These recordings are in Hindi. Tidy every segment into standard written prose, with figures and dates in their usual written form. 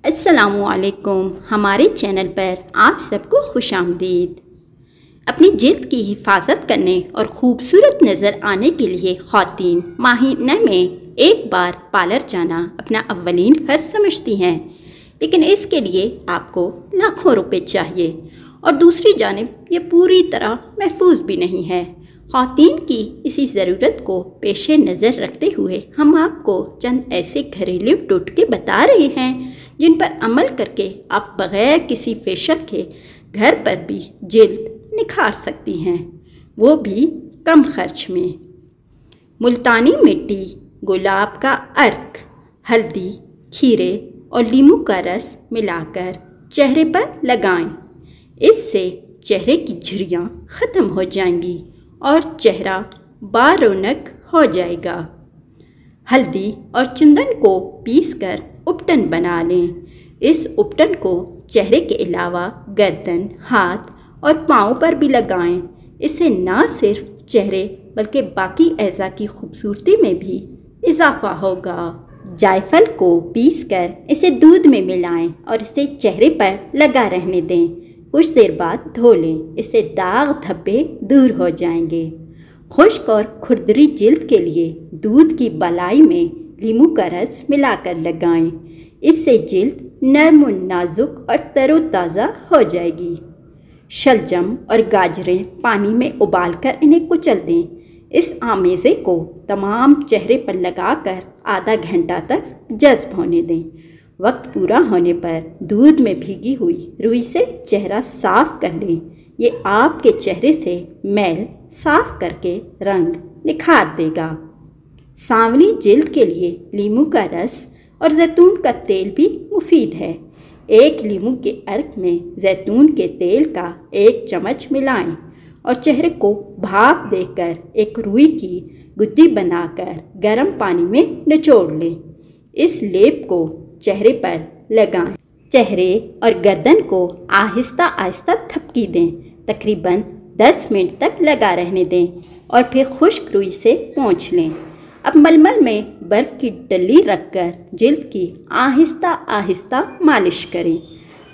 अस्सलामुअलैकुम। हमारे चैनल पर आप सबको खुशामदीद। अपनी जिल्द की हिफाजत करने और खूबसूरत नज़र आने के लिए ख़वातीन महीने में एक बार पार्लर जाना अपना अव्वलीन फ़र्ज समझती हैं, लेकिन इसके लिए आपको लाखों रुपए चाहिए और दूसरी जानिब ये पूरी तरह महफूज भी नहीं है। ख़वातीन की इसी ज़रूरत को पेश नज़र रखते हुए हम आपको चंद ऐसे घरेलू टोटके बता रहे हैं जिन पर अमल करके आप बग़ैर किसी फेशियल के घर पर भी जिल्द निखार सकती हैं, वो भी कम खर्च में। मुल्तानी मिट्टी, गुलाब का अर्क, हल्दी, खीरे और नींबू का रस मिलाकर चेहरे पर लगाएं। इससे चेहरे की झुर्रियाँ ख़त्म हो जाएंगी और चेहरा बारौनक हो जाएगा। हल्दी और चंदन को पीसकर उपटन बना लें। इस उपटन को चेहरे के अलावा गर्दन, हाथ और पाँव पर भी लगाएं। इससे न सिर्फ चेहरे बल्कि बाकी अज़ा की खूबसूरती में भी इजाफा होगा। जायफल को पीसकर इसे दूध में मिलाएं और इसे चेहरे पर लगा रहने दें। कुछ देर बाद धो लें, इससे दाग धब्बे दूर हो जाएंगे। खुश्क और खुरदरी जिल्द के लिए दूध की बलाई में नींबू का रस मिलाकर लगाएं। इससे जिल्द नरम और नाजुक और तरोताज़ा हो जाएगी। शलजम और गाजरें पानी में उबालकर इन्हें कुचल दें। इस आमेज़े को तमाम चेहरे पर लगाकर आधा घंटा तक जज्ब होने दें। वक्त पूरा होने पर दूध में भीगी हुई रुई से चेहरा साफ कर लें। ये आपके चेहरे से मैल साफ करके रंग निखार देगा। सांवली जिल्द के लिए नींबू का रस और जैतून का तेल भी मुफीद है। एक नींबू के अर्क में जैतून के तेल का 1 चम्मच मिलाएं और चेहरे को भाप देकर एक रुई की गुत्थी बनाकर गर्म पानी में निचोड़ लें। इस लेप को चेहरे पर लगाएं। चेहरे और गर्दन को आहिस्ता आहिस्ता थपकी दें। तकरीबन 10 मिनट तक लगा रहने दें और फिर खुश्क रुई से पोंछ लें। अब मलमल में बर्फ़ की डली रखकर जिल्द की आहिस्ता आहिस्ता मालिश करें।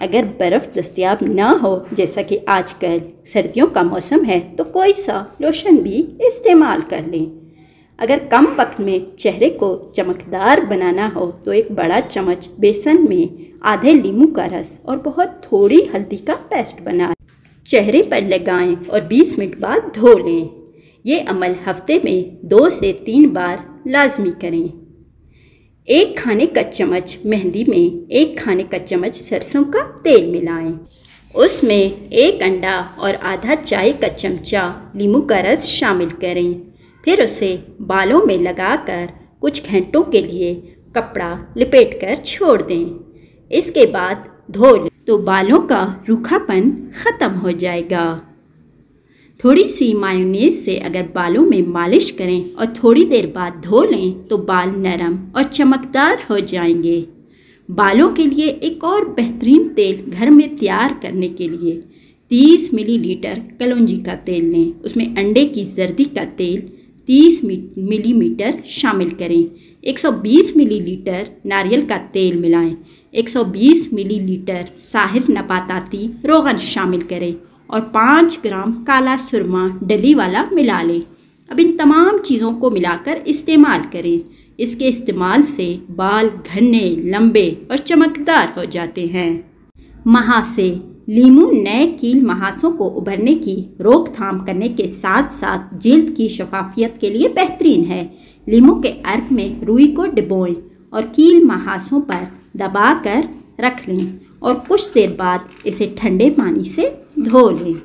अगर बर्फ़ दस्तयाब ना हो, जैसा कि आजकल सर्दियों का मौसम है, तो कोई सा लोशन भी इस्तेमाल कर लें। अगर कम वक्त में चेहरे को चमकदार बनाना हो तो एक बड़ा चम्मच बेसन में आधे नींबू का रस और बहुत थोड़ी हल्दी का पेस्ट बना चेहरे पर लगाएं और 20 मिनट बाद धो लें। ये अमल हफ्ते में 2 से 3 बार लाजमी करें। 1 खाने का चम्मच मेहंदी में 1 खाने का चम्मच सरसों का तेल मिलाएं। उसमें 1 अंडा और आधा चाय का चमचा नींबू का रस शामिल करें। फिर उसे बालों में लगाकर कुछ घंटों के लिए कपड़ा लपेटकर छोड़ दें। इसके बाद धो लें तो बालों का रूखापन ख़त्म हो जाएगा। थोड़ी सी मायोनीज से अगर बालों में मालिश करें और थोड़ी देर बाद धो लें तो बाल नरम और चमकदार हो जाएंगे। बालों के लिए एक और बेहतरीन तेल घर में तैयार करने के लिए 30 मिलीलीटर कलौंजी का तेल लें। उसमें अंडे की जर्दी का तेल 30 मिलीमीटर शामिल करें। 120 मिलीलीटर नारियल का तेल मिलाएं। 120 मिलीलीटर साहिर नबाताती रोगन शामिल करें और 5 ग्राम काला सुरमा डली वाला मिला लें। अब इन तमाम चीज़ों को मिलाकर इस्तेमाल करें। इसके इस्तेमाल से बाल घने, लंबे और चमकदार हो जाते हैं। महासे नींबू नए कील महासों को उभरने की रोकथाम करने के साथ साथ जिल्द की शफाफियत के लिए बेहतरीन है। नींबू के अर्क में रुई को डिबोएं और कील महासों पर दबाकर रख लें और कुछ देर बाद इसे ठंडे पानी से धो लें।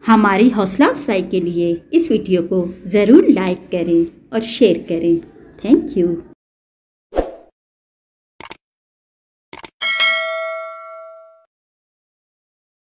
हमारी हौसला अफजाई के लिए इस वीडियो को ज़रूर लाइक करें और शेयर करें। Thank you.